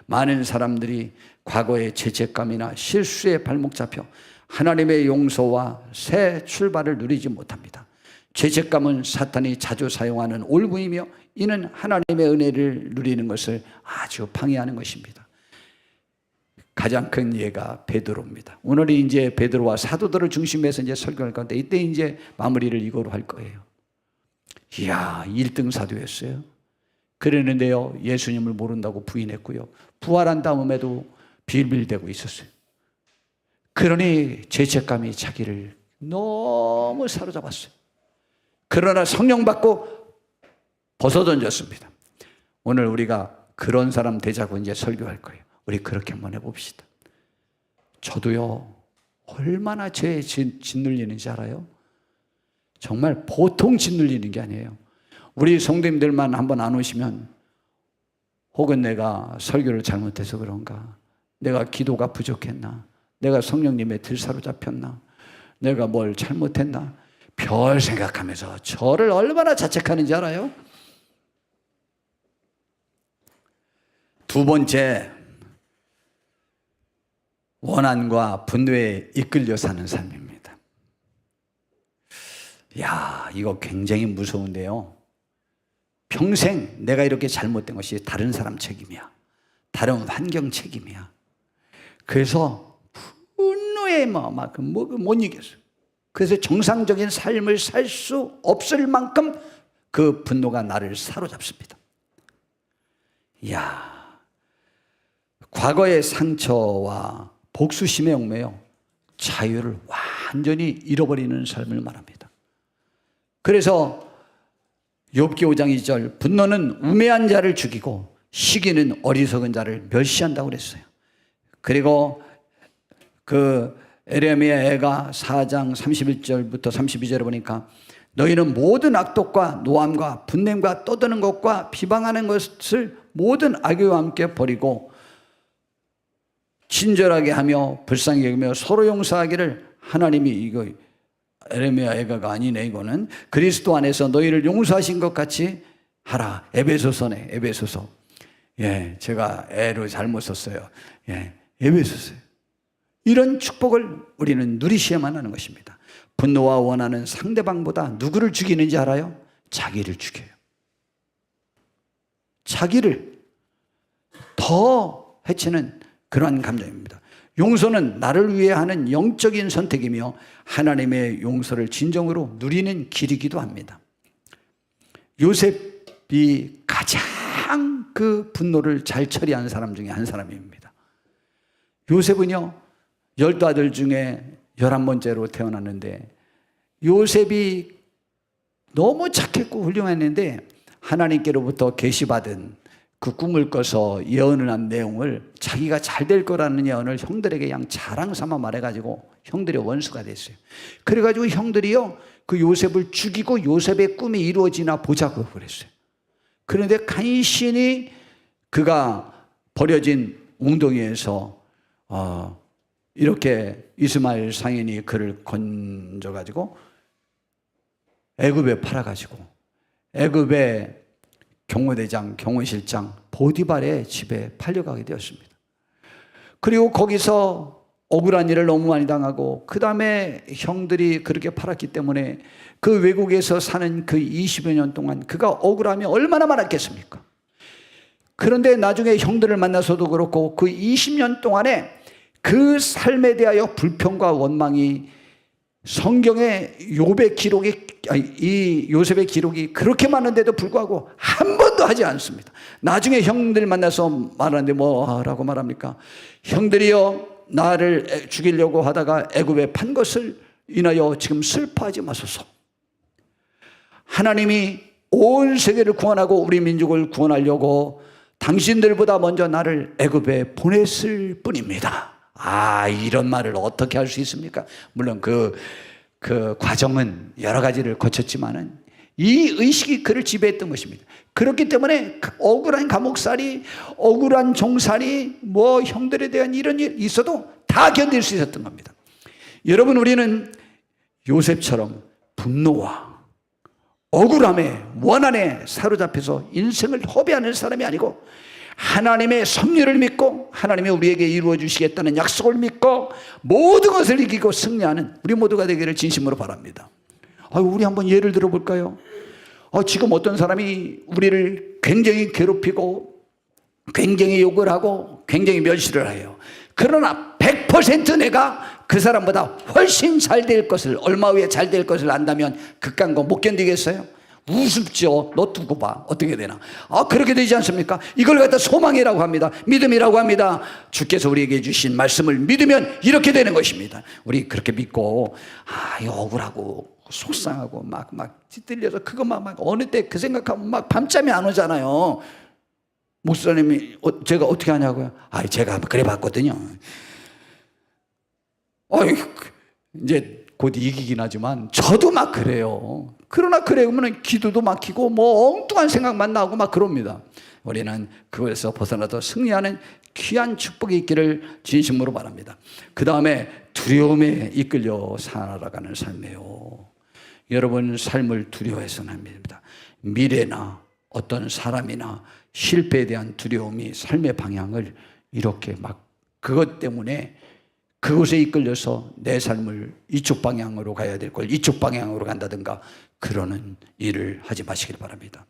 [SPEAKER 1] 많은 사람들이 과거의 죄책감이나 실수에 발목 잡혀 하나님의 용서와 새 출발을 누리지 못합니다. 죄책감은 사탄이 자주 사용하는 올무이며 이는 하나님의 은혜를 누리는 것을 아주 방해하는 것입니다. 가장 큰 예가 베드로입니다. 오늘이 이제 베드로와 사도들을 중심해서 이제 설교할 건데, 이때 이제 마무리를 이거로 할 거예요. 이야, 1등 사도였어요. 그랬는데요, 예수님을 모른다고 부인했고요. 부활한 다음에도 빌빌대고 있었어요. 그러니 죄책감이 자기를 너무 사로잡았어요. 그러나 성령 받고 벗어던졌습니다. 오늘 우리가 그런 사람 되자고 이제 설교할 거예요. 우리 그렇게 한번 해봅시다. 저도요, 얼마나 죄에 짓눌리는지 알아요? 정말 보통 짓눌리는 게 아니에요. 우리 성도님들만 한번 안 오시면, 혹은 내가 설교를 잘못해서 그런가, 내가 기도가 부족했나, 내가 성령님의 들사로 잡혔나, 내가 뭘 잘못했나, 별 생각하면서 저를 얼마나 자책하는지 알아요? 두 번째, 원한과 분노에 이끌려 사는 삶입니다. 야, 이거 굉장히 무서운데요. 평생 내가 이렇게 잘못된 것이 다른 사람 책임이야. 다른 환경 책임이야. 그래서 분노에 막 못 이겼어요. 그래서 정상적인 삶을 살 수 없을 만큼 그 분노가 나를 사로잡습니다. 이야, 과거의 상처와 복수심에 얽매여 자유를 완전히 잃어버리는 삶을 말합니다. 그래서 욥기 5장 2절, 분노는 우매한 자를 죽이고 시기는 어리석은 자를 멸시한다고 그랬어요. 그리고 그 에레미야 애가 4장 31절부터 32절에 보니까 너희는 모든 악독과 노함과 분냄과 떠드는 것과 비방하는 것을 모든 악의와 함께 버리고 친절하게 하며 불쌍히 여기며 서로 용서하기를, 하나님이 이거 에레미야 애가가 아니네, 이거는 그리스도 안에서 너희를 용서하신 것 같이 하라. 에베소서네, 에베소서. 예, 제가 애로 잘못 썼어요. 예, 에베소서요. 이런 축복을 우리는 누리셔야만 하는 것입니다. 분노와 원한은 상대방보다 누구를 죽이는지 알아요? 자기를 죽여요. 자기를 더 해치는 그러한 감정입니다. 용서는 나를 위해 하는 영적인 선택이며 하나님의 용서를 진정으로 누리는 길이기도 합니다. 요셉이 가장 그 분노를 잘 처리한 사람 중에 한 사람입니다. 요셉은요, 12아들 중에 11번째로 태어났는데, 요셉이 너무 착했고 훌륭했는데 하나님께로부터 계시받은 그 꿈을 꿔서 예언을 한 내용을, 자기가 잘 될 거라는 예언을 형들에게 그냥 자랑 삼아 말해가지고 형들의 원수가 됐어요. 그래가지고 형들이요, 그 요셉을 죽이고 요셉의 꿈이 이루어지나 보자고 그랬어요. 그런데 간신히 그가 버려진 웅덩이에서 이렇게 이스마엘 상인이 그를 건져가지고 애굽에 팔아가지고 애굽의 경호대장, 경호실장 보디발의 집에 팔려가게 되었습니다. 그리고 거기서 억울한 일을 너무 많이 당하고, 그 다음에 형들이 그렇게 팔았기 때문에 그 외국에서 사는 그 20여 년 동안 그가 억울함이 얼마나 많았겠습니까? 그런데 나중에 형들을 만나서도 그렇고 그 20년 동안에 그 삶에 대하여 불평과 원망이, 성경에 욥의 기록이, 이 요셉의 기록이 그렇게 많은데도 불구하고 한 번도 하지 않습니다. 나중에 형들 만나서 말하는데 뭐라고 말합니까? 형들이요, 나를 죽이려고 하다가 애굽에 판 것을 인하여 지금 슬퍼하지 마소서. 하나님이 온 세계를 구원하고 우리 민족을 구원하려고 당신들보다 먼저 나를 애굽에 보냈을 뿐입니다. 이런 말을 어떻게 할 수 있습니까? 물론 그 과정은 여러 가지를 거쳤지만은 이 의식이 그를 지배했던 것입니다. 그렇기 때문에 억울한 감옥살이, 억울한 종살이, 뭐 형들에 대한 이런 일 있어도 다 견딜 수 있었던 겁니다. 여러분, 우리는 요셉처럼 분노와 억울함에, 원한에 사로잡혀서 인생을 허비하는 사람이 아니고, 하나님의 섭리를 믿고 하나님이 우리에게 이루어 주시겠다는 약속을 믿고 모든 것을 이기고 승리하는 우리 모두가 되기를 진심으로 바랍니다. 우리 한번 예를 들어볼까요? 지금 어떤 사람이 우리를 굉장히 괴롭히고 굉장히 욕을 하고 굉장히 멸시를 해요. 그러나 100% 내가 그 사람보다 훨씬 잘 될 것을, 얼마 후에 잘 될 것을 안다면 그깟 거 못 견디겠어요? 우습죠. 너 두고 봐. 어떻게 되나? 그렇게 되지 않습니까? 이걸 갖다 소망이라고 합니다. 믿음이라고 합니다. 주께서 우리에게 주신 말씀을 믿으면 이렇게 되는 것입니다. 우리 그렇게 믿고, 억울하고 속상하고 막 찌들려서 그것만 막 어느 때 그 생각하면 막 밤잠이 안 오잖아요. 목사님이 제가 어떻게 하냐고요? 제가 그래 봤거든요. 이제 곧 이기긴 하지만 저도 막 그래요. 그러나 그러면 기도도 막히고 뭐 엉뚱한 생각만 나고 막 그럽니다. 우리는 그것에서 벗어나서 승리하는 귀한 축복이 있기를 진심으로 바랍니다. 그 다음에 두려움에 이끌려 살아가는 삶이에요. 여러분 삶을 두려워해서는 안 됩니다. 미래나 어떤 사람이나 실패에 대한 두려움이 삶의 방향을 이렇게 막 그것 때문에 그곳에 이끌려서 내 삶을 이쪽 방향으로 가야 될 걸 이쪽 방향으로 간다든가 그러는 일을 하지 마시길 바랍니다.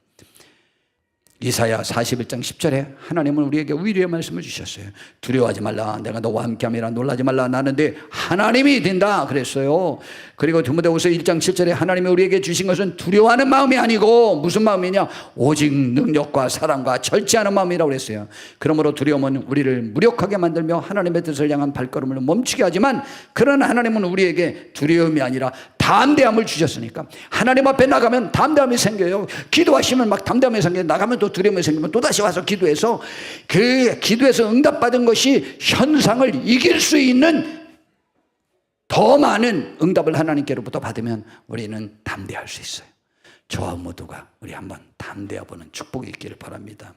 [SPEAKER 1] 이사야 41장 10절에 하나님은 우리에게 위로의 말씀을 주셨어요. 두려워하지 말라. 내가 너와 함께함이라. 놀라지 말라. 나는 네 하나님이 된다 그랬어요. 그리고 디모데후서 1장 7절에 하나님이 우리에게 주신 것은 두려워하는 마음이 아니고 무슨 마음이냐? 오직 능력과 사랑과 절제하는 마음이라고 그랬어요. 그러므로 두려움은 우리를 무력하게 만들며 하나님의 뜻을 향한 발걸음을 멈추게 하지만 그런 하나님은 우리에게 두려움이 아니라 담대함을 주셨으니까 하나님 앞에 나가면 담대함이 생겨요. 기도하시면 막 담대함이 생겨요. 나가면 또 두려움이 생기면 또다시 와서 기도해서 그 기도에서 응답받은 것이 현상을 이길 수 있는 더 많은 응답을 하나님께로부터 받으면 우리는 담대할 수 있어요. 저와 모두가 우리 한번 담대해보는 축복이 있기를 바랍니다.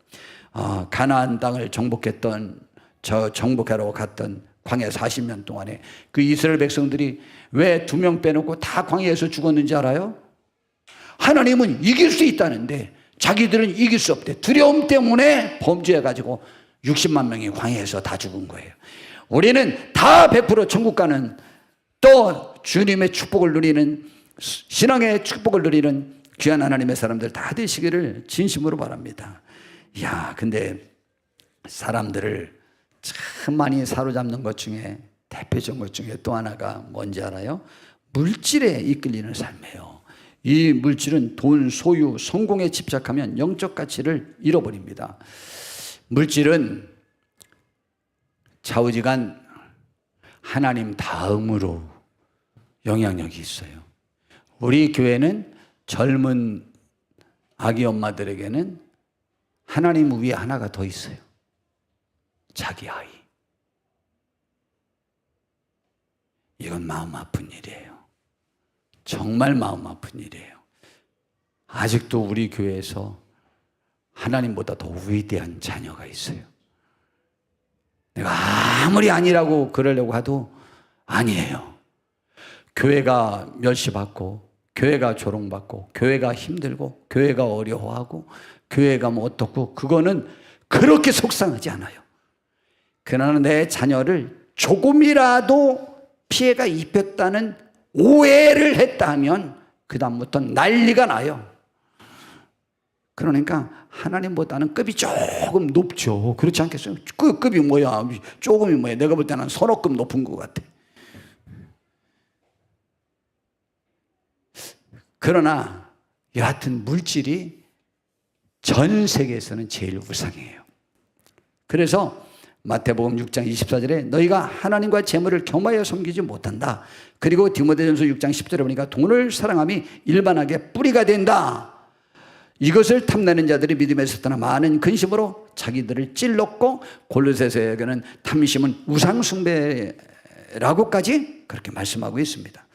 [SPEAKER 1] 가나안 땅을 정복했던 정복하러 갔던 광야 40년 동안에 그 이스라엘 백성들이 왜 2명 빼놓고 다 광야에서 죽었는지 알아요? 하나님은 이길 수 있다는데 자기들은 이길 수 없대. 두려움 때문에 범죄해가지고 60만 명이 광야에서 다 죽은 거예요. 우리는 다 100% 천국 가는 또 주님의 축복을 누리는 신앙의 축복을 누리는 귀한 하나님의 사람들 다 되시기를 진심으로 바랍니다. 근데 사람들을 참 많이 사로잡는 것 중에 대표적인 것 중에 또 하나가 뭔지 알아요? 물질에 이끌리는 삶이에요. 이 물질은 돈, 소유, 성공에 집착하면 영적 가치를 잃어버립니다. 물질은 좌우지간 하나님 다음으로 영향력이 있어요. 우리 교회는 젊은 아기 엄마들에게는 하나님 위에 하나가 더 있어요. 자기 아이. 이건 마음 아픈 일이에요. 정말 마음 아픈 일이에요. 아직도 우리 교회에서 하나님보다 더 위대한 자녀가 있어요. 내가 아무리 아니라고 그러려고 해도 아니에요. 교회가 멸시받고 교회가 조롱받고 교회가 힘들고 교회가 어려워하고 교회가 뭐 어떻고 그거는 그렇게 속상하지 않아요. 그러나 내 자녀를 조금이라도 피해가 입혔다는 오해를 했다 하면 그 다음부터 난리가 나요. 그러니까 하나님보다는 급이 조금 높죠. 그렇지 않겠어요? 그 급이 뭐야? 조금이 뭐야? 내가 볼 때는 서너 급 높은 것 같아. 그러나 여하튼 물질이 전 세계에서는 제일 우상이에요. 그래서 마태복음 6장 24절에 너희가 하나님과 재물을 겸하여 섬기지 못한다. 그리고 디모데전서 6장 10절에 보니까 돈을 사랑함이 일반하게 뿌리가 된다. 이것을 탐내는 자들이 믿음에서 떠나 많은 근심으로 자기들을 찔렀고 골로새서에게는 탐심은 우상숭배라고까지 그렇게 말씀하고 있습니다.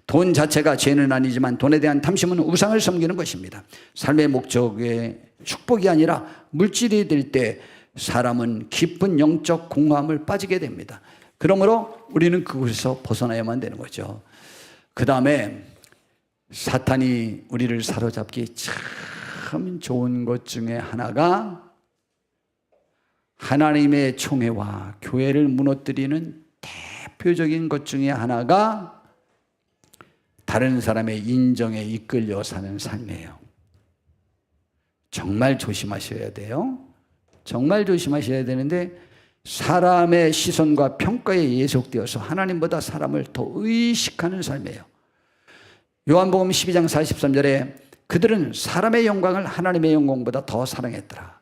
[SPEAKER 1] 돈 자체가 죄는 아니지만 돈에 대한 탐심은 우상을 섬기는 것입니다. 삶의 목적의 축복이 아니라 물질이 될 때 사람은 깊은 영적 공허함을 빠지게 됩니다. 그러므로 우리는 그곳에서 벗어나야만 되는 거죠. 그 다음에 사탄이 우리를 사로잡기 참 좋은 것 중에 하나가 하나님의 총회와 교회를 무너뜨리는 대표적인 것 중에 하나가 다른 사람의 인정에 이끌려 사는 삶이에요. 정말 조심하셔야 돼요. 정말 조심하셔야 되는데 사람의 시선과 평가에 예속되어서 하나님보다 사람을 더 의식하는 삶이에요. 요한복음 12장 43절에 그들은 사람의 영광을 하나님의 영광보다 더 사랑했더라.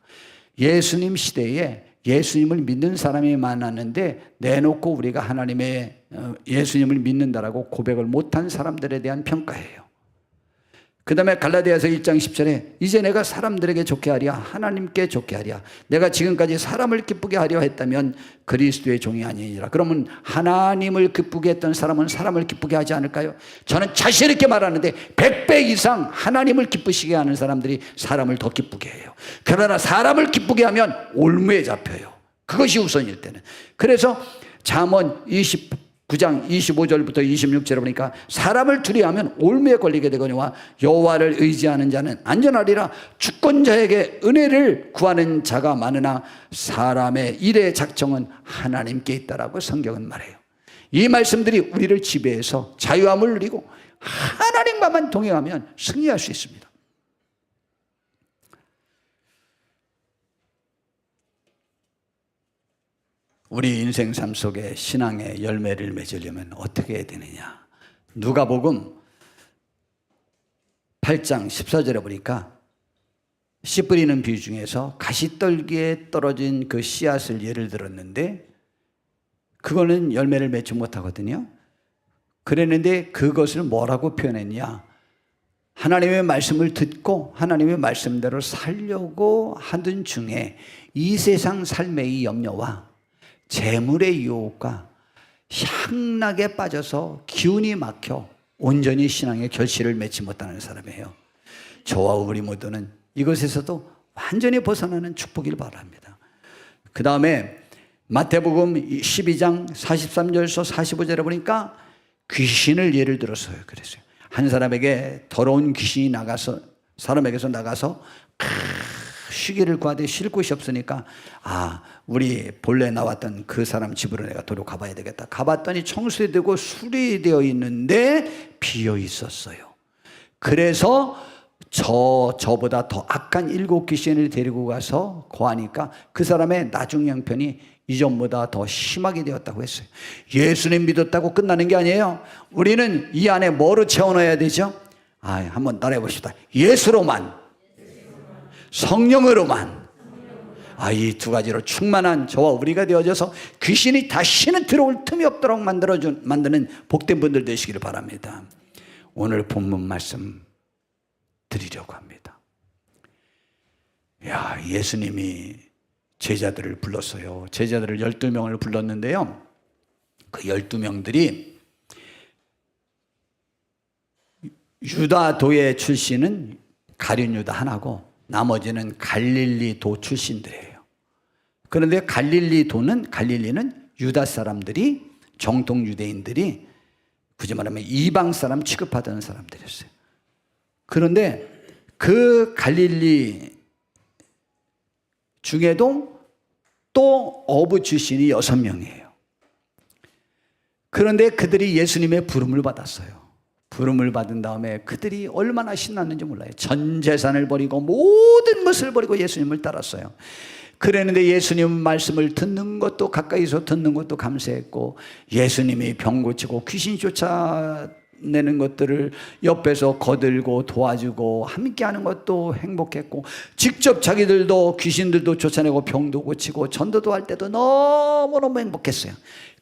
[SPEAKER 1] 예수님 시대에 예수님을 믿는 사람이 많았는데 내놓고 우리가 하나님의 예수님을 믿는다라고 고백을 못한 사람들에 대한 평가예요. 그 다음에 갈라디아서 1장 10절에 이제 내가 사람들에게 좋게 하랴 하나님께 좋게 하랴 내가 지금까지 사람을 기쁘게 하려 했다면 그리스도의 종이 아니니라. 그러면 하나님을 기쁘게 했던 사람은 사람을 기쁘게 하지 않을까요? 저는 자신 있게 말하는데 100배 이상 하나님을 기쁘시게 하는 사람들이 사람을 더 기쁘게 해요. 그러나 사람을 기쁘게 하면 올무에 잡혀요. 그것이 우선일 때는. 그래서 잠언 29장 25절부터 26절에 보니까 사람을 두려워하면 올무에 걸리게 되거니와 여호와를 의지하는 자는 안전하리라. 주권자에게 은혜를 구하는 자가 많으나 사람의 일의 작정은 하나님께 있다라고 성경은 말해요. 이 말씀들이 우리를 지배해서 자유함을 누리고 하나님과만 동행하면 승리할 수 있습니다. 우리 인생 삶 속에 신앙의 열매를 맺으려면 어떻게 해야 되느냐? 누가복음 8장 14절에 보니까 씨 뿌리는 비유 중에서 가시떨기에 떨어진 그 씨앗을 예를 들었는데 그거는 열매를 맺지 못하거든요. 그랬는데 그것을 뭐라고 표현했냐? 하나님의 말씀을 듣고 하나님의 말씀대로 살려고 하던 중에 이 세상 삶의 염려와 재물의 유혹과 향락에 빠져서 기운이 막혀 온전히 신앙의 결실을 맺지 못하는 사람이에요. 저와 우리 모두는 이것에서도 완전히 벗어나는 축복을 바랍니다. 그 다음에 마태복음 12장 43절에서 45절에 보니까 귀신을 예를 들어서 그랬어요. 한 사람에게 더러운 귀신이 사람에게서 나가서 쉬기를 구하되 쉴 곳이 없으니까 우리 본래 나왔던 그 사람 집으로 내가 도로 가봐야 되겠다. 가봤더니 청소되고 수리되어 있는데 비어 있었어요. 그래서 저보다 더 악한 7 귀신을 데리고 가서 거하니까 그 사람의 나중 형편이 이전보다 더 심하게 되었다고 했어요. 예수님 믿었다고 끝나는 게 아니에요. 우리는 이 안에 뭐로 채워넣어야 되죠? 한번 따라해 봅시다. 예수로만, 성령으로만, 이 두 가지로 충만한 저와 우리가 되어져서 귀신이 다시는 들어올 틈이 없도록 만드는 복된 분들 되시기를 바랍니다. 오늘 본문 말씀 드리려고 합니다. 예수님이 제자들을 불렀어요. 제자들을 12명을 불렀는데요. 그 12명들이 유다도의 출신은 가룟 유다 하나고 나머지는 갈릴리도 출신들이에요. 그런데 갈릴리는 유다 사람들이, 정통 유대인들이 굳이 말하면 이방 사람 취급하던 사람들이었어요. 그런데 그 갈릴리 중에도 또 어부 출신이 6명이에요. 그런데 그들이 예수님의 부름을 받았어요. 부름을 받은 다음에 그들이 얼마나 신났는지 몰라요. 전 재산을 버리고 모든 것을 버리고 예수님을 따랐어요. 그랬는데 예수님 말씀을 듣는 것도 가까이서 듣는 것도 감사했고 예수님이 병 고치고 귀신 쫓아내는 것들을 옆에서 거들고 도와주고 함께하는 것도 행복했고 직접 자기들도 귀신들도 쫓아내고 병도 고치고 전도도 할 때도 너무너무 행복했어요.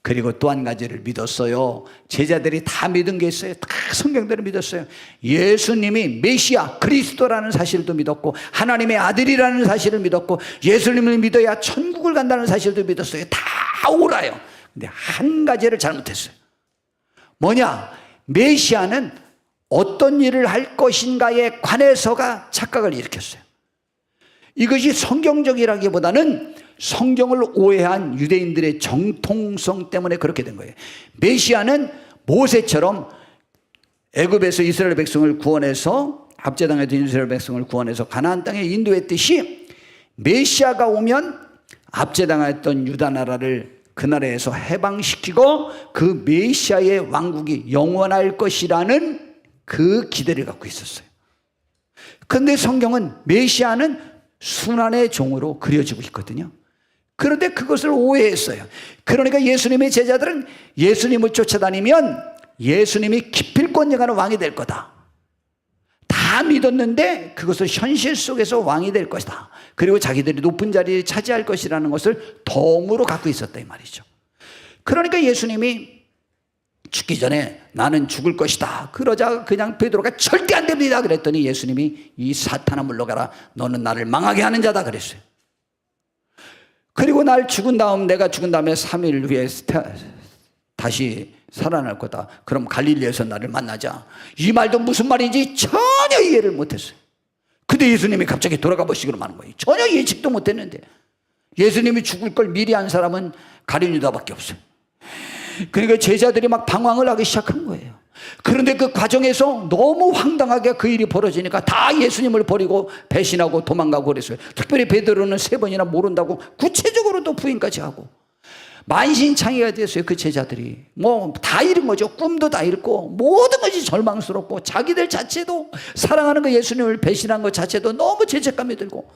[SPEAKER 1] 그리고 또 한 가지를 믿었어요. 제자들이 다 믿은 게 있어요. 다 성경대로 믿었어요. 예수님이 메시아 그리스도라는 사실도 믿었고 하나님의 아들이라는 사실을 믿었고 예수님을 믿어야 천국을 간다는 사실도 믿었어요. 다 옳아요. 근데 한 가지를 잘못했어요. 뭐냐? 메시아는 어떤 일을 할 것인가에 관해서가 착각을 일으켰어요. 이것이 성경적이라기보다는 성경을 오해한 유대인들의 정통성 때문에 그렇게 된 거예요. 메시아는 모세처럼 애굽에서 이스라엘 백성을 구원해서 압제당에 든 이스라엘 백성을 구원해서 가나안 땅에 인도했듯이 메시아가 오면 압제당했던 유다 나라를 그 나라에서 해방시키고 그 메시아의 왕국이 영원할 것이라는 그 기대를 갖고 있었어요. 그런데 성경은 메시아는 순환의 종으로 그려지고 있거든요. 그런데 그것을 오해했어요. 그러니까 예수님의 제자들은 예수님을 쫓아다니면 예수님이 기필권정하는 왕이 될 거다. 다 믿었는데 그것을 현실 속에서 왕이 될 것이다. 그리고 자기들이 높은 자리를 차지할 것이라는 것을 덤으로 갖고 있었다 이 말이죠. 그러니까 예수님이 죽기 전에 나는 죽을 것이다. 그러자 그냥 베드로가 절대 안 됩니다 그랬더니 예수님이 이 사탄아 물러가라. 너는 나를 망하게 하는 자다 그랬어요. 그리고 내가 죽은 다음에 3일 후에 다시 살아날 거다. 그럼 갈릴리에서 나를 만나자. 이 말도 무슨 말인지 전혀 이해를 못했어요. 근데 예수님이 갑자기 돌아가 보시기로 하는 거예요. 전혀 예측도 못했는데 예수님이 죽을 걸 미리 한 사람은 가룟 유다밖에 없어요. 그러니까 제자들이 막 방황을 하기 시작한 거예요. 그런데 그 과정에서 너무 황당하게 그 일이 벌어지니까 다 예수님을 버리고 배신하고 도망가고 그랬어요. 특별히 베드로는 3번이나 모른다고 구체적으로도 부인까지 하고 만신창이가 됐어요. 그 제자들이 뭐 다 잃은 거죠. 꿈도 다 잃고 모든 것이 절망스럽고 자기들 자체도 사랑하는 그 예수님을 배신한 것 자체도 너무 죄책감이 들고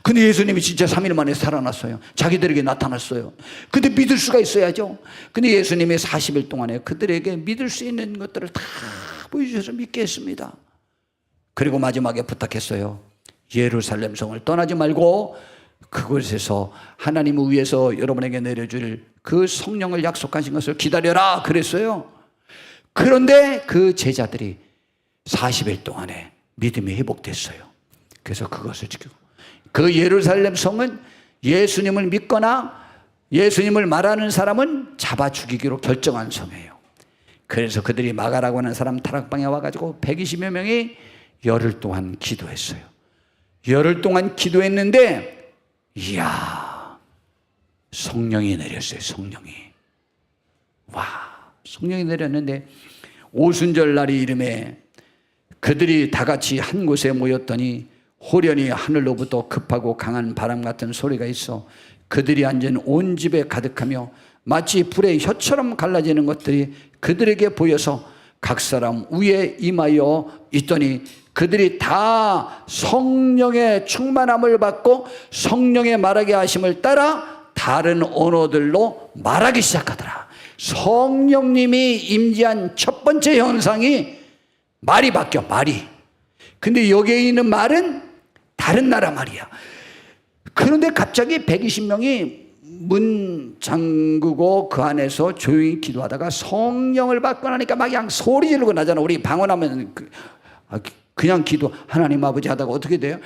[SPEAKER 1] 근데 예수님이 진짜 3일 만에 살아났어요. 자기들에게 나타났어요. 근데 믿을 수가 있어야죠. 근데 예수님이 40일 동안에 그들에게 믿을 수 있는 것들을 다 보여주셔서 믿게 했습니다. 그리고 마지막에 부탁했어요. 예루살렘 성을 떠나지 말고 그곳에서 하나님 위에서 여러분에게 내려줄 그 성령을 약속하신 것을 기다려라 그랬어요. 그런데 그 제자들이 40일 동안에 믿음이 회복됐어요. 그래서 그것을 지키고 그 예루살렘 성은 예수님을 믿거나 예수님을 말하는 사람은 잡아 죽이기로 결정한 성이에요. 그래서 그들이 마가라고 하는 사람 타락방에 와가지고 120여 명이 열흘 동안 기도했어요. 열흘 동안 기도했는데 이야, 성령이 내렸어요. 성령이 내렸는데 오순절 날이 이름에 그들이 다 같이 한 곳에 모였더니 호련히 하늘로부터 급하고 강한 바람 같은 소리가 있어 그들이 앉은 온 집에 가득하며 마치 불의 혀처럼 갈라지는 것들이 그들에게 보여서 각 사람 위에 임하여 있더니 그들이 다 성령의 충만함을 받고 성령의 말하게 하심을 따라 다른 언어들로 말하기 시작하더라. 성령님이 임재한 첫 번째 현상이 말이 바뀌어. 말이. 근데 여기에 있는 말은 다른 나라 말이야. 그런데 갑자기 120명이 문 잠그고 그 안에서 조용히 기도하다가 성령을 받고 나니까 막 그냥 소리 지르고 나잖아. 우리 방언하면 그냥 기도 하나님 아버지 하다가 어떻게 돼요?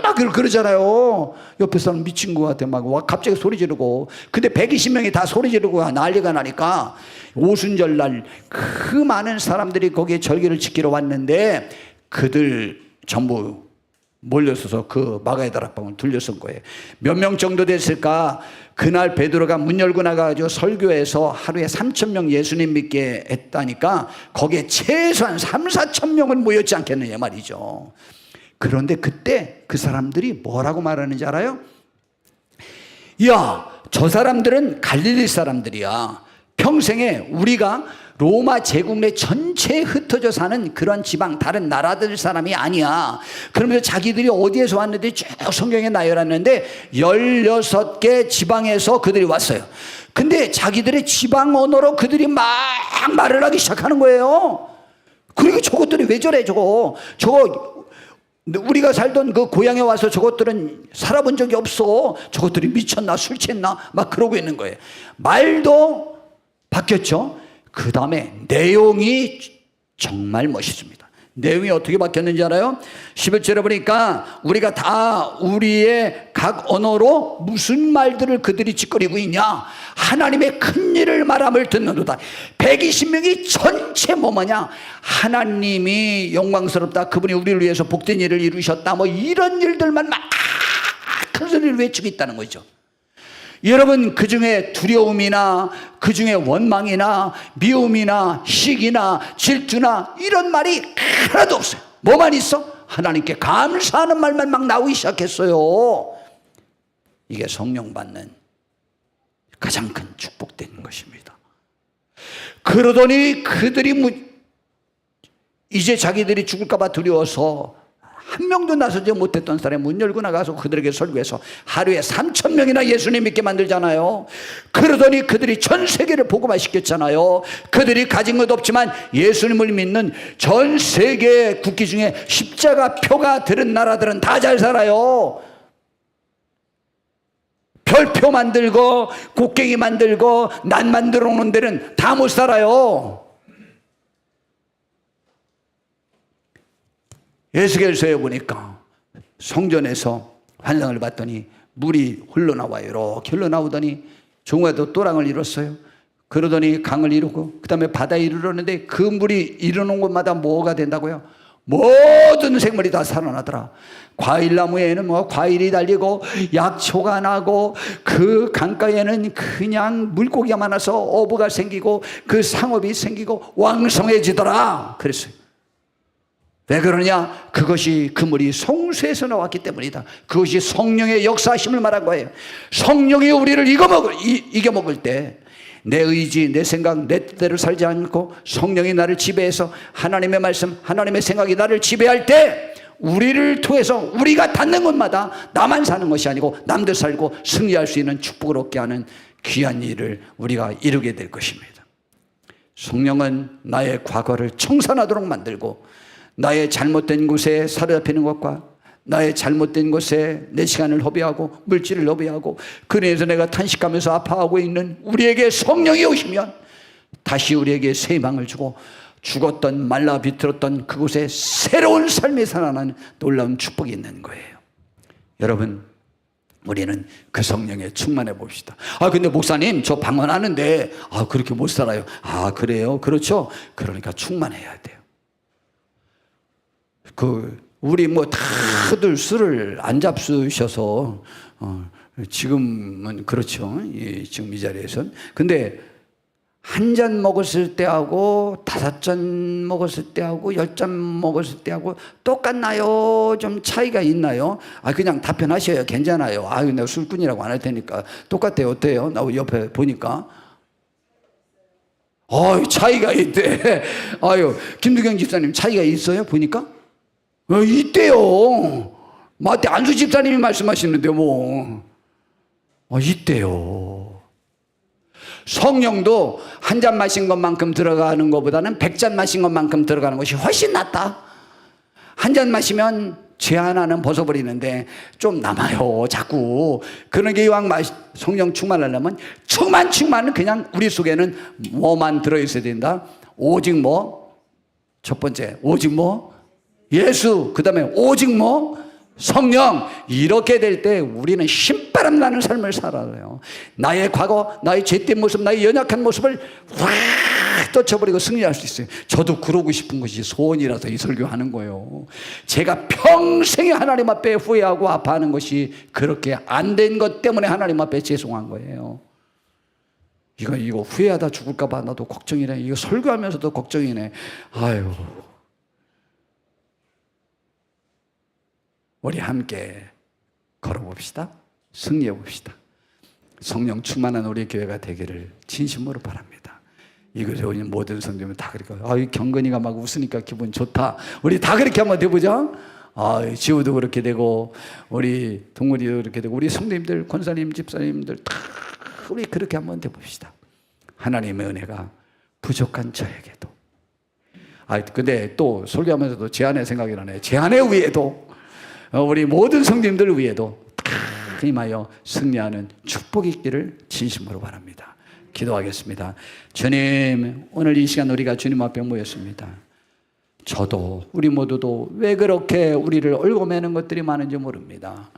[SPEAKER 1] 막 그러잖아요. 옆에 사람 미친 것 같아. 막 갑자기 소리 지르고. 근데 120명이 다 소리 지르고 난리가 나니까 오순절 날 그 많은 사람들이 거기에 절기를 지키러 왔는데 그들 전부 몰려서서 그 마가의 다락방을 둘러쓴 거예요. 몇 명 정도 됐을까? 그날 베드로가 문 열고 나가가지고 설교해서 하루에 3,000명 예수님 믿게 했다니까 거기에 최소한 3,4천 명은 모였지 않겠느냐 말이죠. 그런데 그때 그 사람들이 뭐라고 말하는지 알아요? 야, 저 사람들은 갈릴리 사람들이야. 평생에 우리가 로마 제국 내 전체에 흩어져 사는 그런 지방 다른 나라들 사람이 아니야. 그러면서 자기들이 어디에서 왔는데 쭉 성경에 나열했는데 16개 지방에서 그들이 왔어요. 근데 자기들의 지방 언어로 그들이 막 말을 하기 시작하는 거예요. 그리고 저것들이 왜 저래 저거 우리가 살던 그 고향에 와서 저것들은 살아본 적이 없어. 저것들이 미쳤나 술 취했나 막 그러고 있는 거예요. 말도 바뀌었죠. 그 다음에 내용이 정말 멋있습니다. 내용이 어떻게 바뀌었는지 알아요? 11절에 보니까 우리가 다 우리의 각 언어로 무슨 말들을 그들이 짓거리고 있냐? 하나님의 큰 일을 말함을 듣는도다. 120명이 전체 뭐냐? 하나님이 영광스럽다. 그분이 우리를 위해서 복된 일을 이루셨다. 뭐 이런 일들만 막 큰 소리를 외치고 있다는 거죠. 여러분 그 중에 두려움이나 그 중에 원망이나 미움이나 시기나 질투나 이런 말이 하나도 없어요. 뭐만 있어? 하나님께 감사하는 말만 막 나오기 시작했어요. 이게 성령 받는 가장 큰 축복된 것입니다. 그러더니 그들이 이제 자기들이 죽을까 봐 두려워서 한 명도 나서지 못했던 사람이 문 열고 나가서 그들에게 설교해서 하루에 3,000명이나 예수님 믿게 만들잖아요. 그러더니 그들이 전 세계를 복음화시켰잖아요. 그들이 가진 것 없지만 예수님을 믿는 전 세계 국기 중에 십자가 표가 들은 나라들은 다 잘 살아요. 별표 만들고 곡괭이 만들고 낫 만들어 놓은 데는 다 못 살아요. 에스겔서에 보니까 성전에서 환상을 봤더니 물이 흘러나와요. 이렇게 흘러나오더니 종에도 또랑을 이뤘어요. 그러더니 강을 이루고 그 다음에 바다에 이르렀는데 그 물이 이르는 곳마다 뭐가 된다고요? 모든 생물이 다 살아나더라. 과일나무에는 뭐 과일이 달리고 약초가 나고 그 강가에는 그냥 물고기가 많아서 어부가 생기고 그 상업이 생기고 왕성해지더라 그랬어요. 왜 그러냐? 그것이 그 물이 성수에서 나왔기 때문이다. 그것이 성령의 역사심을 말한 거예요. 성령이 우리를 이겨먹을 때 내 의지, 내 생각, 내 뜻대로 살지 않고 성령이 나를 지배해서 하나님의 말씀, 하나님의 생각이 나를 지배할 때 우리를 통해서 우리가 닿는 곳마다 나만 사는 것이 아니고 남도 살고 승리할 수 있는 축복을 얻게 하는 귀한 일을 우리가 이루게 될 것입니다. 성령은 나의 과거를 청산하도록 만들고 나의 잘못된 곳에 사로잡히는 것과 나의 잘못된 곳에 내 시간을 허비하고 물질을 허비하고 그래서 내가 탄식하면서 아파하고 있는 우리에게 성령이 오시면 다시 우리에게 새 희망을 주고 죽었던 말라 비틀었던 그곳에 새로운 삶이 살아나는 놀라운 축복이 있는 거예요. 여러분, 우리는 그 성령에 충만해 봅시다. 근데 목사님 저 방언하는데 그렇게 못 살아요. 그래요? 그렇죠? 그러니까 충만해야 돼요. 우리 다들 술을 안 잡수셔서 지금은 그렇죠. 지금 이 자리에선. 근데 한 잔 먹었을 때하고 5잔 먹었을 때하고 10잔 먹었을 때하고 똑같나요? 좀 차이가 있나요? 그냥 답변하셔요. 괜찮아요. 내가 술꾼이라고 안 할 테니까. 똑같아요. 어때요? 나 옆에 보니까. 차이가 있대. 김두경 집사님 차이가 있어요? 보니까? 있대요. 마태 안수 집사님이 말씀하시는데 있대요. 성령도 한 잔 마신 것만큼 들어가는 것보다는 100잔 마신 것만큼 들어가는 것이 훨씬 낫다. 한 잔 마시면 죄 하나는 벗어버리는데 좀 남아요. 자꾸. 그러게 이왕 성령 충만하려면 충만은 그냥 우리 속에는 뭐만 들어있어야 된다. 오직 첫 번째 오직 예수, 그 다음에 오직 성령. 이렇게 될 때 우리는 신바람 나는 삶을 살아요. 나의 과거, 나의 죄된 모습, 나의 연약한 모습을 확 떨쳐버리고 승리할 수 있어요. 저도 그러고 싶은 것이 소원이라서 이 설교하는 거예요. 제가 평생에 하나님 앞에 후회하고 아파하는 것이 그렇게 안 된 것 때문에 하나님 앞에 죄송한 거예요. 이거 후회하다 죽을까 봐 나도 걱정이네. 이거 설교하면서도 걱정이네. 우리 함께 걸어봅시다. 승리해봅시다. 성령 충만한 우리 교회가 되기를 진심으로 바랍니다. 이곳에 오는 모든 성도님은 다 그렇게 경건이가 막 웃으니까 기분 좋다. 우리 다 그렇게 한번 해보자. 지우도 그렇게 되고 우리 동물이도 그렇게 되고 우리 성도님들, 권사님, 집사님들 다 우리 그렇게 한번 해봅시다. 하나님의 은혜가 부족한 저에게도. 근데 또 설교하면서도 제 안에 생각이 나네. 제 안에 위에도 우리 모든 성도님들 위에도 임하여 승리하는 축복이 있기를 진심으로 바랍니다. 기도하겠습니다. 주님, 오늘 이 시간 우리가 주님 앞에 모였습니다. 저도 우리 모두도 왜 그렇게 우리를 얽어매는 것들이 많은지 모릅니다.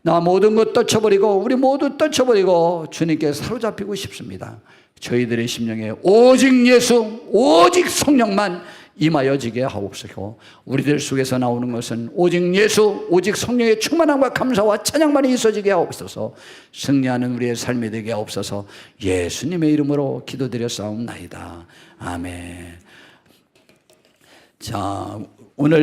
[SPEAKER 1] 나 모든 것 떨쳐버리고 우리 모두 떨쳐버리고 주님께 사로잡히고 싶습니다. 저희들의 심령에 오직 예수, 오직 성령만 임하여지게 하옵소서. 우리들 속에서 나오는 것은 오직 예수, 오직 성령의 충만함과 감사와 찬양만이 있어지게 하옵소서. 승리하는 우리의 삶이 되게 하옵소서. 예수님의 이름으로 기도드렸사옵나이다. 아멘. 자, 오늘